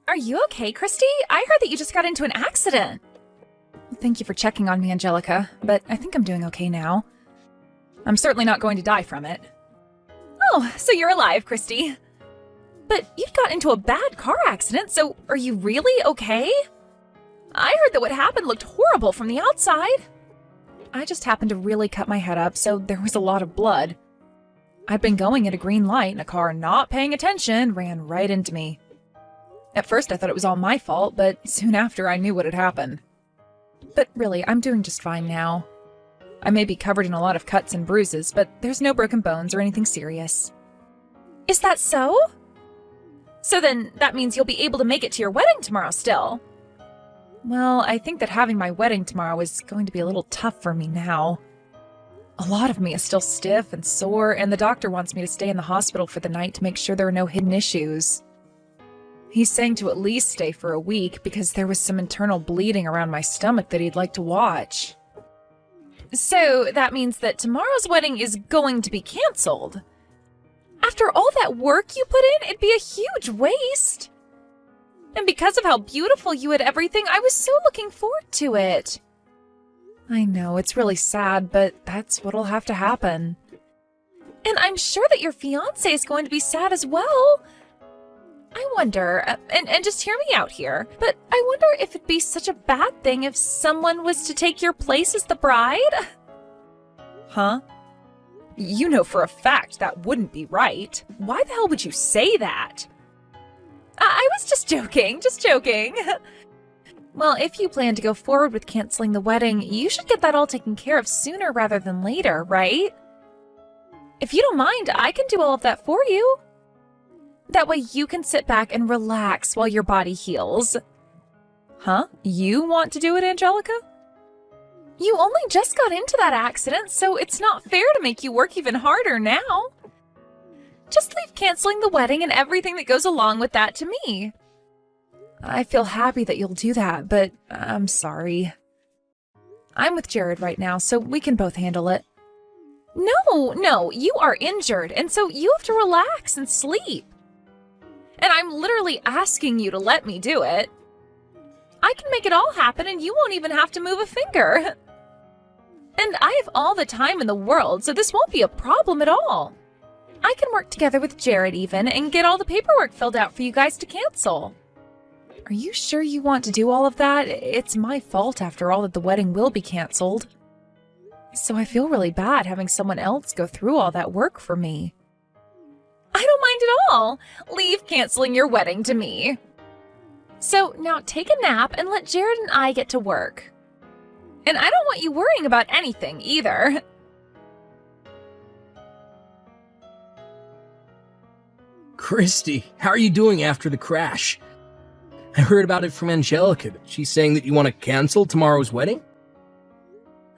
Are you okay, Christy? I heard that you just got into an accident. Thank you for checking on me, Angelica, but I think I'm doing okay now. I'm certainly not going to die from it. Oh, so you're alive, Christy. But you got into a bad car accident, so are you really okay? I heard that what happened looked horrible from the outside. I just happened to really cut my head up, so there was a lot of blood. I'd been going at a green light and a car not paying attention ran right into me. At first I thought it was all my fault, but soon after I knew what had happened. But really, I'm doing just fine now. I may be covered in a lot of cuts and bruises, but there's no broken bones or anything serious. Is that so? So then that means you'll be able to make it to your wedding tomorrow still. Well, I think that having my wedding tomorrow is going to be a little tough for me now. A lot of me is still stiff and sore, and the doctor wants me to stay in the hospital for the night to make sure there are no hidden issues. He's saying to at least stay for a week because there was some internal bleeding around my stomach that he'd like to watch. So that means that tomorrow's wedding is going to be canceled. After all that work you put in, it'd be a huge waste. And because of how beautiful you had everything, I was so looking forward to it. I know, it's really sad, but that's what'll have to happen. And I'm sure that your fiancé is going to be sad as well. I wonder, and just hear me out here, but I wonder if it'd be such a bad thing if someone was to take your place as the bride? Huh? You know for a fact that wouldn't be right. Why the hell would you say that? I was just joking. Well, if you plan to go forward with canceling the wedding, you should get that all taken care of sooner rather than later, right? If you don't mind, I can do all of that for you. That way you can sit back and relax while your body heals. Huh? You want to do it, Angelica? You only just got into that accident, so it's not fair to make you work even harder now. Just leave canceling the wedding and everything that goes along with that to me. I feel happy that you'll do that, but I'm sorry. I'm with Jared right now, so we can both handle it. No, you are injured, and so you have to relax and sleep. And I'm literally asking you to let me do it. I can make it all happen and you won't even have to move a finger. And I have all the time in the world, so this won't be a problem at all. I can work together with Jared even and get all the paperwork filled out for you guys to cancel. Are you sure you want to do all of that? It's my fault after all that the wedding will be canceled. So I feel really bad having someone else go through all that work for me. I don't mind at all. Leave canceling your wedding to me. So now take a nap and let Jared and I get to work. And I don't want you worrying about anything either. Christy, how are you doing after the crash? I heard about it from Angelica. She's saying that you want to cancel tomorrow's wedding?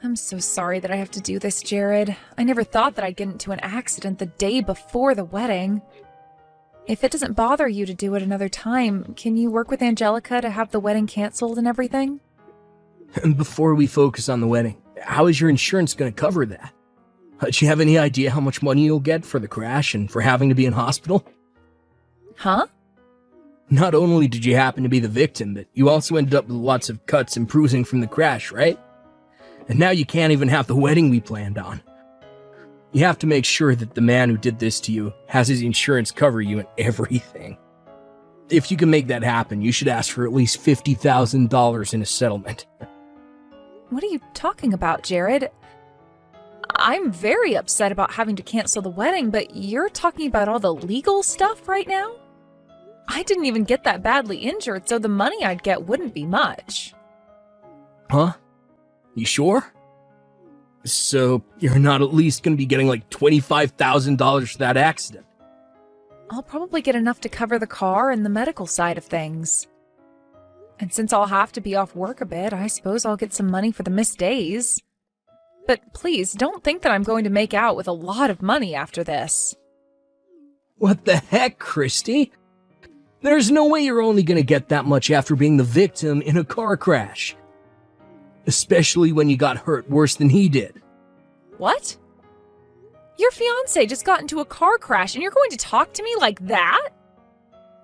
I'm so sorry that I have to do this, Jared. I never thought that I'd get into an accident the day before the wedding. If it doesn't bother you to do it another time, can you work with Angelica to have the wedding canceled and everything? And before we focus on the wedding, how is your insurance going to cover that? Do you have any idea how much money you'll get for the crash and for having to be in hospital? Huh? Not only did you happen to be the victim, but you also ended up with lots of cuts and bruising from the crash, right? And now you can't even have the wedding we planned on. You have to make sure that the man who did this to you has his insurance cover you and everything. If you can make that happen, you should ask for at least $50,000 in a settlement. What are you talking about, Jared? I'm very upset about having to cancel the wedding, but you're talking about all the legal stuff right now? I didn't even get that badly injured, so the money I'd get wouldn't be much. Huh? You sure? So you're not at least going to be getting like $25,000 for that accident? I'll probably get enough to cover the car and the medical side of things. And since I'll have to be off work a bit, I suppose I'll get some money for the missed days. But please, don't think that I'm going to make out with a lot of money after this. What the heck, Christy? There's no way you're only going to get that much after being the victim in a car crash. Especially when you got hurt worse than he did. What? Your fiancé just got into a car crash and you're going to talk to me like that?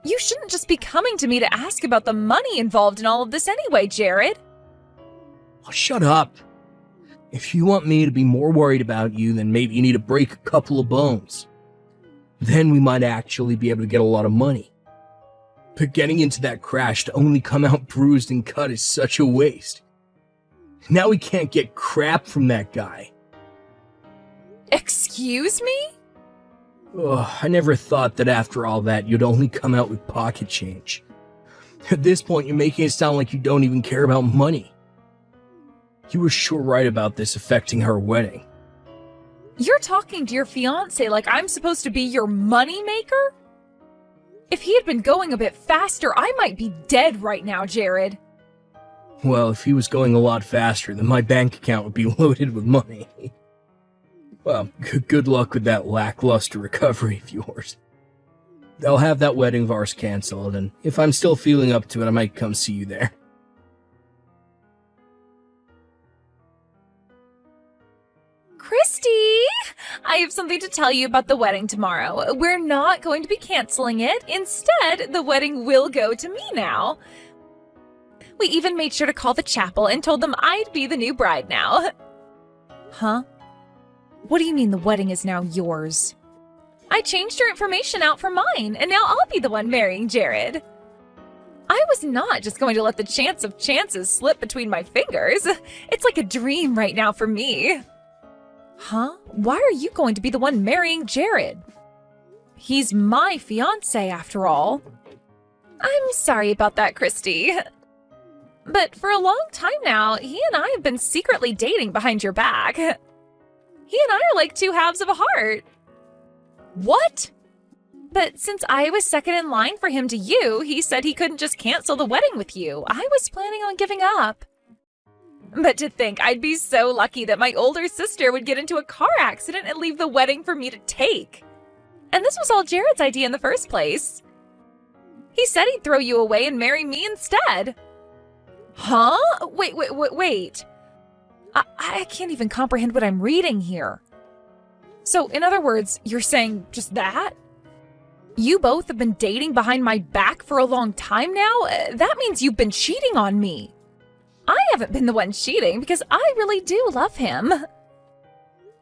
You shouldn't just be coming to me to ask about the money involved in all of this anyway, Jared. Oh, shut up. If you want me to be more worried about you, then maybe you need to break a couple of bones. Then we might actually be able to get a lot of money. But getting into that crash to only come out bruised and cut is such a waste. Now we can't get crap from that guy. Excuse me? Ugh, I never thought that after all that you'd only come out with pocket change. At this point, you're making it sound like you don't even care about money. You were sure right about this affecting our wedding. You're talking to your fiancé like I'm supposed to be your money maker? If he had been going a bit faster, I might be dead right now, Jared. Well, if he was going a lot faster, then my bank account would be loaded with money. Well, good luck with that lackluster recovery of yours. I'll have that wedding of ours canceled, and if I'm still feeling up to it, I might come see you there. Christy! I have something to tell you about the wedding tomorrow. We're not going to be canceling it. Instead, the wedding will go to me now. We even made sure to call the chapel and told them I'd be the new bride now. Huh? What do you mean the wedding is now yours? I changed your information out for mine, and now I'll be the one marrying Jared. I was not just going to let the chance of chances slip between my fingers. It's like a dream right now for me. Huh? Why are you going to be the one marrying Jared? He's my fiancé, after all. I'm sorry about that, Christy. But for a long time now, he and I have been secretly dating behind your back. He and I are like two halves of a heart. What? But since I was second in line for him to you, he said he couldn't just cancel the wedding with you. I was planning on giving up. But to think I'd be so lucky that my older sister would get into a car accident and leave the wedding for me to take. And this was all Jared's idea in the first place. He said he'd throw you away and marry me instead. Huh? Wait. I can't even comprehend what I'm reading here. So, in other words, you're saying just that? You both have been dating behind my back for a long time now? That means you've been cheating on me. I haven't been the one cheating because I really do love him.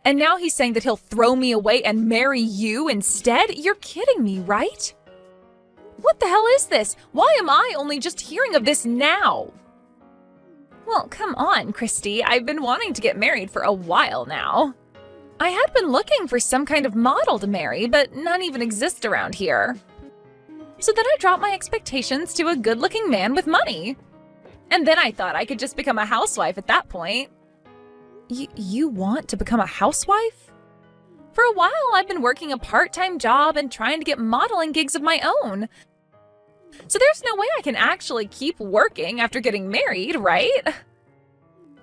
And now he's saying that he'll throw me away and marry you instead? You're kidding me, right? What the hell is this? Why am I only just hearing of this now? Well, come on, Christy. I've been wanting to get married for a while now. I had been looking for some kind of model to marry, but none even exist around here. So then I dropped my expectations to a good-looking man with money. And then I thought I could just become a housewife at that point. You want to become a housewife? For a while, I've been working a part-time job and trying to get modeling gigs of my own. So there's no way I can actually keep working after getting married, right?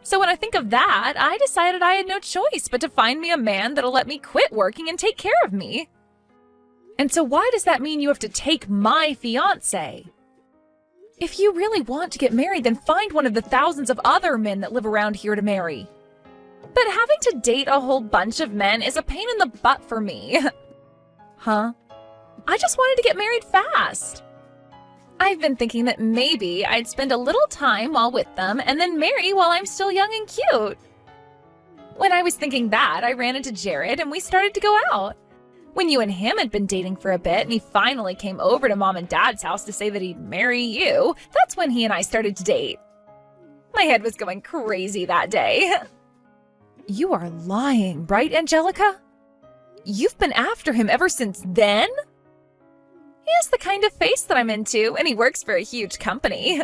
So when I think of that, I decided I had no choice but to find me a man that'll let me quit working and take care of me. And so why does that mean you have to take my fiancé? If you really want to get married, then find one of the thousands of other men that live around here to marry. But having to date a whole bunch of men is a pain in the butt for me. Huh? I just wanted to get married fast. I've been thinking that maybe I'd spend a little time while with them and then marry while I'm still young and cute. When I was thinking that, I ran into Jared and we started to go out. When you and him had been dating for a bit and he finally came over to Mom and Dad's house to say that he'd marry you, that's when he and I started to date. My head was going crazy that day. You are lying, right, Angelica? You've been after him ever since then? He has the kind of face that I'm into, and he works for a huge company.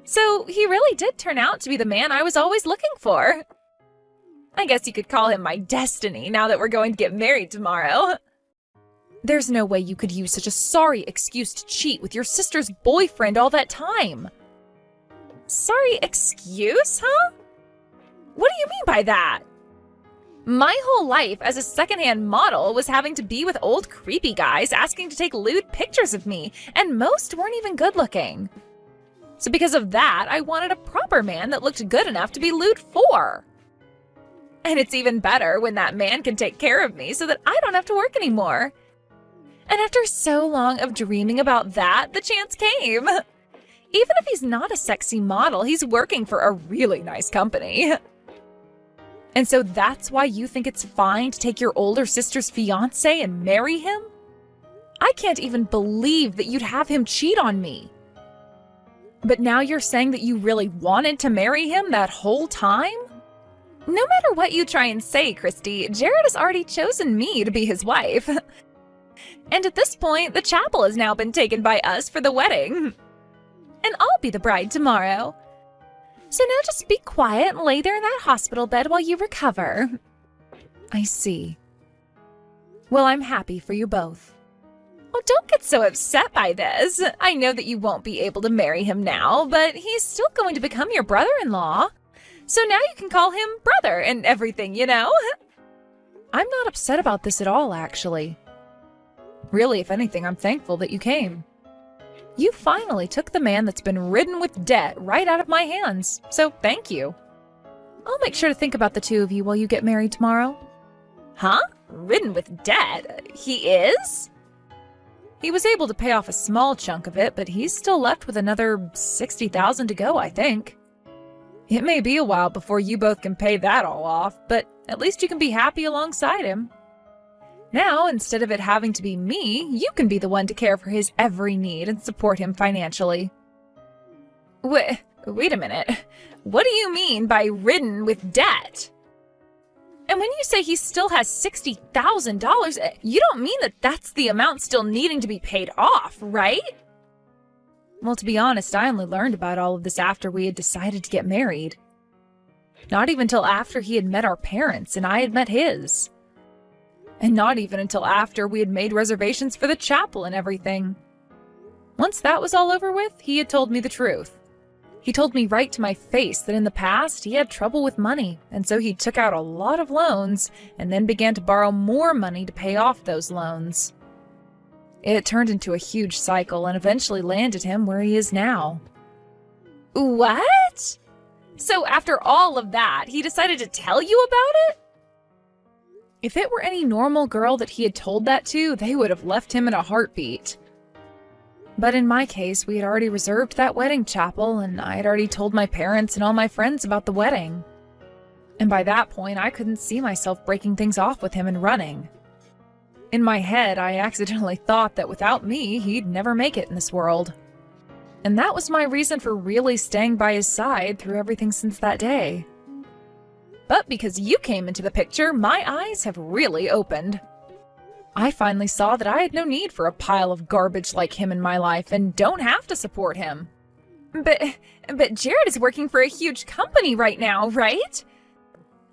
So he really did turn out to be the man I was always looking for. I guess you could call him my destiny now that we're going to get married tomorrow. There's no way you could use such a sorry excuse to cheat with your sister's boyfriend all that time. Sorry excuse, huh? What do you mean by that? My whole life as a secondhand model was having to be with old creepy guys asking to take lewd pictures of me, and most weren't even good looking. So because of that, I wanted a proper man that looked good enough to be lewd for. And it's even better when that man can take care of me so that I don't have to work anymore. And after so long of dreaming about that, the chance came. Even if he's not a sexy model, he's working for a really nice company. And so that's why you think it's fine to take your older sister's fiancé and marry him? I can't even believe that you'd have him cheat on me. But now you're saying that you really wanted to marry him that whole time? No matter what you try and say, Christy, Jared has already chosen me to be his wife. And at this point, the chapel has now been taken by us for the wedding. And I'll be the bride tomorrow. So now just be quiet and lay there in that hospital bed while you recover. I see. Well, I'm happy for you both. Oh, don't get so upset by this. I know that you won't be able to marry him now, but he's still going to become your brother-in-law. So now you can call him brother and everything, you know? I'm not upset about this at all, actually. Really, if anything, I'm thankful that you came. You finally took the man that's been ridden with debt right out of my hands, so thank you. I'll make sure to think about the two of you while you get married tomorrow. Huh? Ridden with debt? He is? He was able to pay off a small chunk of it, but he's still left with another $60,000 to go, I think. It may be a while before you both can pay that all off, but at least you can be happy alongside him. Now, instead of it having to be me, you can be the one to care for his every need and support him financially. Wait a minute. What do you mean by ridden with debt? And when you say he still has $60,000, you don't mean that that's the amount still needing to be paid off, right? Well, to be honest, I only learned about all of this after we had decided to get married. Not even till after he had met our parents and I had met his. And not even until after we had made reservations for the chapel and everything. Once that was all over with, he had told me the truth. He told me right to my face that in the past he had trouble with money, and so he took out a lot of loans and then began to borrow more money to pay off those loans. It turned into a huge cycle and eventually landed him where he is now. What? So after all of that, he decided to tell you about it? If it were any normal girl that he had told that to, they would have left him in a heartbeat. But in my case, we had already reserved that wedding chapel, and I had already told my parents and all my friends about the wedding. And by that point, I couldn't see myself breaking things off with him and running. In my head, I accidentally thought that without me, he'd never make it in this world. And that was my reason for really staying by his side through everything since that day. But because you came into the picture, my eyes have really opened. I finally saw that I had no need for a pile of garbage like him in my life and don't have to support him. But Jared is working for a huge company right now, right?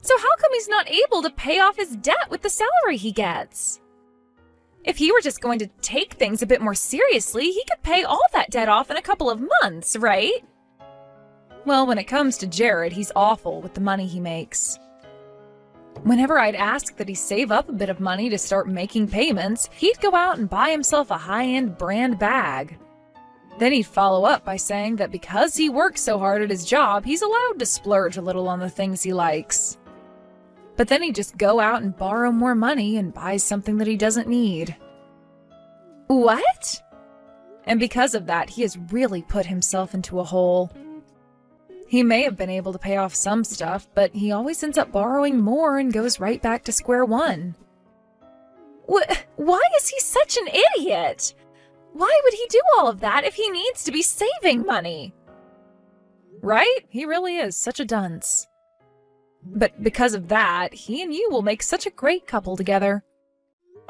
So how come he's not able to pay off his debt with the salary he gets? If he were just going to take things a bit more seriously, he could pay all that debt off in a couple of months, right? Well, when it comes to Jared, he's awful with the money he makes. Whenever I'd ask that he save up a bit of money to start making payments, he'd go out and buy himself a high-end brand bag. Then he'd follow up by saying that because he works so hard at his job, he's allowed to splurge a little on the things he likes. But then he'd just go out and borrow more money and buy something that he doesn't need. What? And because of that, he has really put himself into a hole. He may have been able to pay off some stuff, but he always ends up borrowing more and goes right back to square one. Why is he such an idiot? Why would he do all of that if he needs to be saving money? Right? He really is such a dunce. But because of that, he and you will make such a great couple together.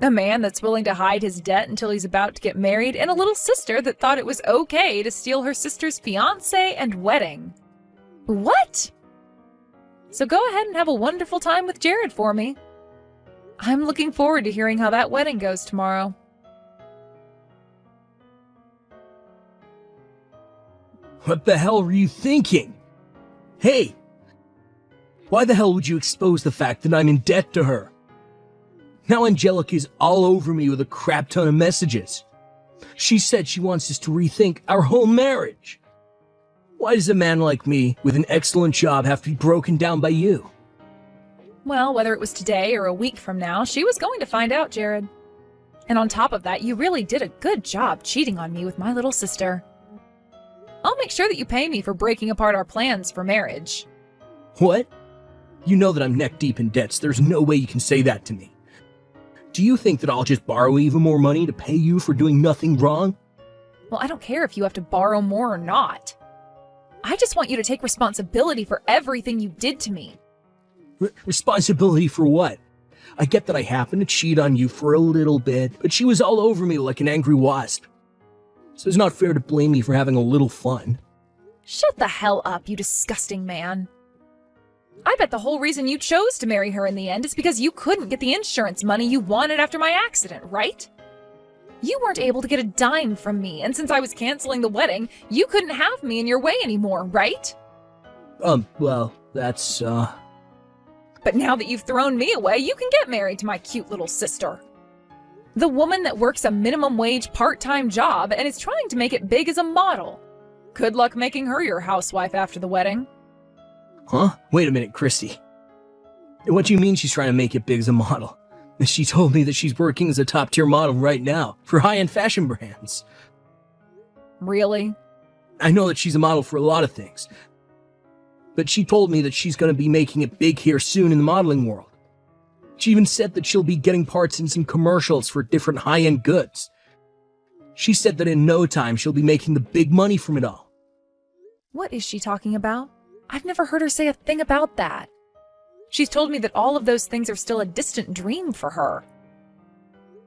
A man that's willing to hide his debt until he's about to get married, and a little sister that thought it was okay to steal her sister's fiancé and wedding. What? So go ahead and have a wonderful time with Jared for me. I'm looking forward to hearing how that wedding goes tomorrow. What the hell were you thinking? Hey! Why the hell would you expose the fact that I'm in debt to her? Now Angelica's all over me with a crap ton of messages. She said she wants us to rethink our whole marriage. Why does a man like me, with an excellent job, have to be broken down by you? Well, whether it was today or a week from now, she was going to find out, Jared. And on top of that, you really did a good job cheating on me with my little sister. I'll make sure that you pay me for breaking apart our plans for marriage. What? You know that I'm neck deep in debts. There's no way you can say that to me. Do you think that I'll just borrow even more money to pay you for doing nothing wrong? Well, I don't care if you have to borrow more or not. I just want you to take responsibility for everything you did to me. Responsibility for what? I get that I happened to cheat on you for a little bit, but she was all over me like an angry wasp. So it's not fair to blame me for having a little fun. Shut the hell up, you disgusting man. I bet the whole reason you chose to marry her in the end is because you couldn't get the insurance money you wanted after my accident, right? You weren't able to get a dime from me, and since I was canceling the wedding, you couldn't have me in your way anymore, right? Well, that's, But now that you've thrown me away, you can get married to my cute little sister. The woman that works a minimum wage part-time job and is trying to make it big as a model. Good luck making her your housewife after the wedding. Huh? Wait a minute, Christy. What do you mean she's trying to make it big as a model? She told me that she's working as a top-tier model right now for high-end fashion brands. Really? I know that she's a model for a lot of things, but she told me that she's going to be making it big here soon in the modeling world. She even said that she'll be getting parts in some commercials for different high-end goods. She said that in no time she'll be making the big money from it all. What is she talking about? I've never heard her say a thing about that. She's told me that all of those things are still a distant dream for her.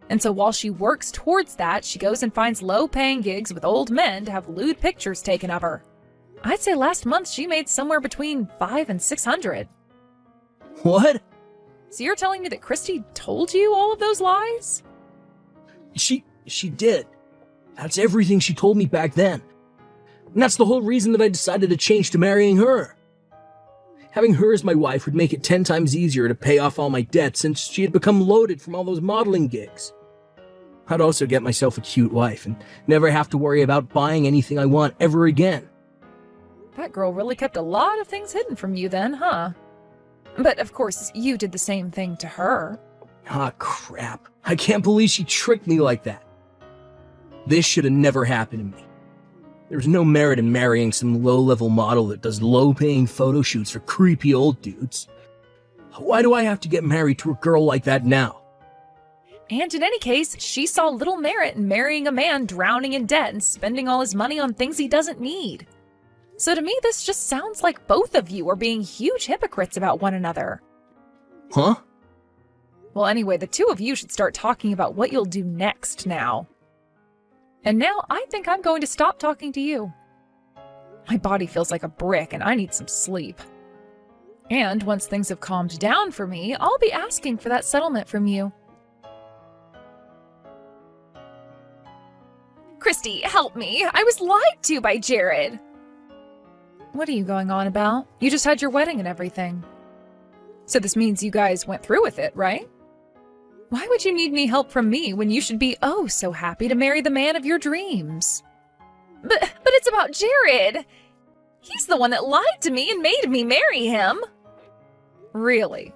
And so while she works towards that, she goes and finds low-paying gigs with old men to have lewd pictures taken of her. I'd say last month she made somewhere between $500 and $600. What? So you're telling me that Christy told you all of those lies? She did. That's everything she told me back then. And that's the whole reason that I decided to change to marrying her. Having her as my wife would make it 10 times easier to pay off all my debts since she had become loaded from all those modeling gigs. I'd also get myself a cute wife and never have to worry about buying anything I want ever again. That girl really kept a lot of things hidden from you then, huh? But of course, you did the same thing to her. Ah, crap. I can't believe she tricked me like that. This should have never happened to me. There's no merit in marrying some low-level model that does low-paying photo shoots for creepy old dudes. Why do I have to get married to a girl like that now? And in any case, she saw little merit in marrying a man drowning in debt and spending all his money on things he doesn't need. So to me, this just sounds like both of you are being huge hypocrites about one another. Huh? Well, anyway, the two of you should start talking about what you'll do next now. And now I think I'm going to stop talking to you. My body feels like a brick and I need some sleep. And once things have calmed down for me, I'll be asking for that settlement from you. Christy, help me. I was lied to by Jared. What are you going on about? You just had your wedding and everything. So this means you guys went through with it, right? Why would you need any help from me when you should be oh so happy to marry the man of your dreams? But it's about Jared. He's the one that lied to me and made me marry him. Really?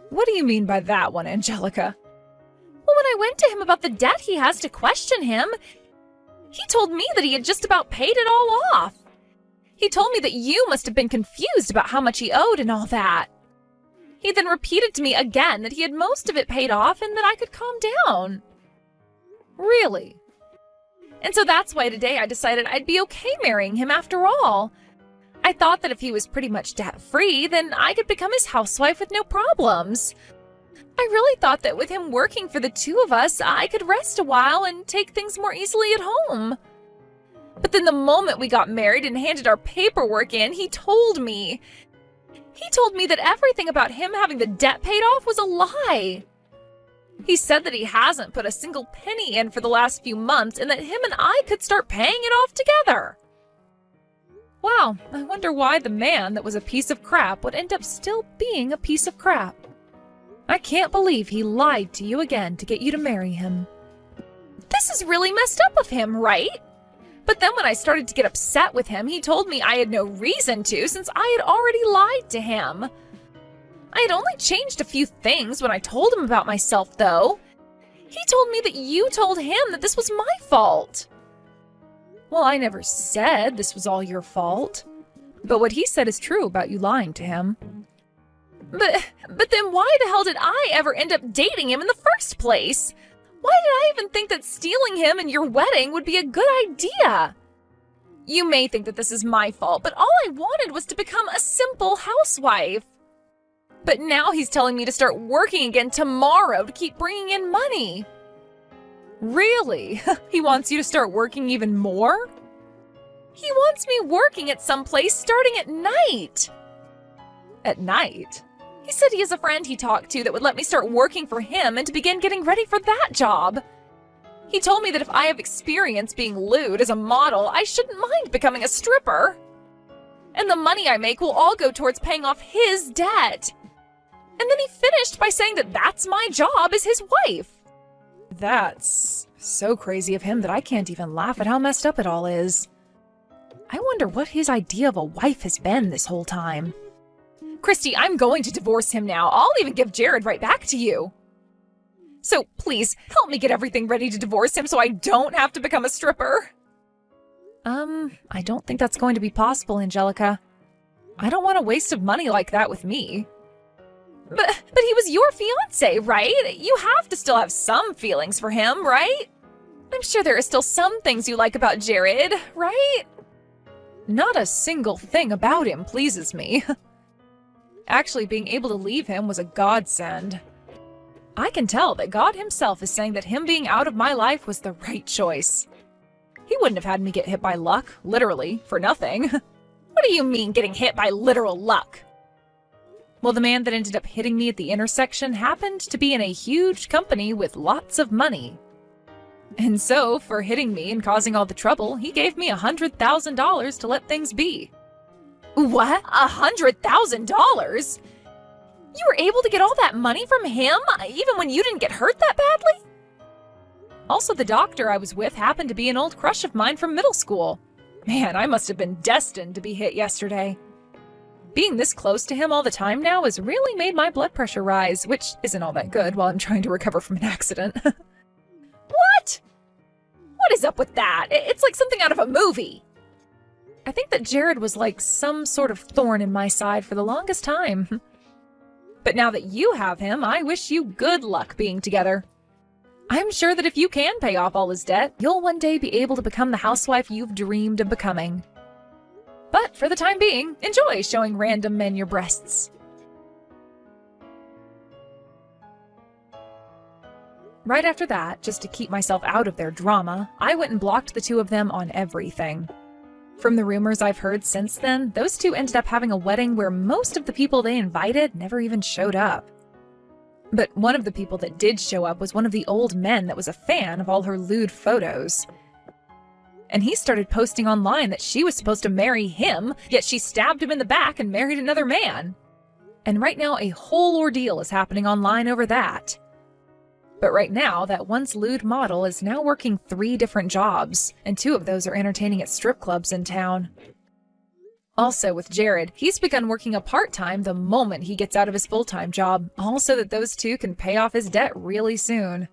What do you mean by that one, Angelica? Well, when I went to him about the debt he has to question him, he told me that he had just about paid it all off. He told me that you must have been confused about how much he owed and all that. He then repeated to me again that he had most of it paid off and that I could calm down. Really? And so that's why today I decided I'd be okay marrying him after all. I thought that if he was pretty much debt-free, then I could become his housewife with no problems. I really thought that with him working for the two of us, I could rest a while and take things more easily at home. But then the moment we got married and handed our paperwork in, he told me that everything about him having the debt paid off was a lie. He said that he hasn't put a single penny in for the last few months and that him and I could start paying it off together. Wow, I wonder why the man that was a piece of crap would end up still being a piece of crap. I can't believe he lied to you again to get you to marry him. This is really messed up of him, right? But then when I started to get upset with him, he told me I had no reason to since I had already lied to him. I had only changed a few things when I told him about myself, though. He told me that you told him that this was my fault. Well, I never said this was all your fault. But what he said is true about you lying to him. But then why the hell did I ever end up dating him in the first place? Why did I even think that stealing him in your wedding would be a good idea? You may think that this is my fault, but all I wanted was to become a simple housewife. But now he's telling me to start working again tomorrow to keep bringing in money. Really? He wants you to start working even more? He wants me working at some place starting at night. At night? He said he has a friend he talked to that would let me start working for him and to begin getting ready for that job. He told me that if I have experience being lewd as a model, I shouldn't mind becoming a stripper. And the money I make will all go towards paying off his debt. And then he finished by saying that that's my job as his wife. That's so crazy of him that I can't even laugh at how messed up it all is. I wonder what his idea of a wife has been this whole time. Christy, I'm going to divorce him now. I'll even give Jared right back to you. So please, help me get everything ready to divorce him so I don't have to become a stripper. I don't think that's going to be possible, Angelica. I don't want a waste of money like that with me. But he was your fiancé, right? You have to still have some feelings for him, right? I'm sure there are still some things you like about Jared, right? Not a single thing about him pleases me. Actually, being able to leave him was a godsend. I can tell that God himself is saying that him being out of my life was the right choice. He wouldn't have had me get hit by luck, literally, for nothing. What do you mean getting hit by literal luck? Well, the man that ended up hitting me at the intersection happened to be in a huge company with lots of money. And so, for hitting me and causing all the trouble, he gave me $100,000 to let things be. What? $100,000? You were able to get all that money from him, even when you didn't get hurt that badly? Also, the doctor I was with happened to be an old crush of mine from middle school. Man, I must have been destined to be hit yesterday. Being this close to him all the time now has really made my blood pressure rise, which isn't all that good while I'm trying to recover from an accident. What? What is up with that? It's like something out of a movie. I think that Jared was like some sort of thorn in my side for the longest time. But now that you have him, I wish you good luck being together. I'm sure that if you can pay off all his debt, you'll one day be able to become the housewife you've dreamed of becoming. But for the time being, enjoy showing random men your breasts. Right after that, just to keep myself out of their drama, I went and blocked the two of them on everything. From the rumors I've heard since then, those two ended up having a wedding where most of the people they invited never even showed up. But one of the people that did show up was one of the old men that was a fan of all her lewd photos. And he started posting online that she was supposed to marry him, yet she stabbed him in the back and married another man. And right now a whole ordeal is happening online over that. But right now, that once lewd model is now working 3 different jobs, and 2 of those are entertaining at strip clubs in town. Also with Jared, he's begun working a part-time the moment he gets out of his full-time job, all so that those 2 can pay off his debt really soon.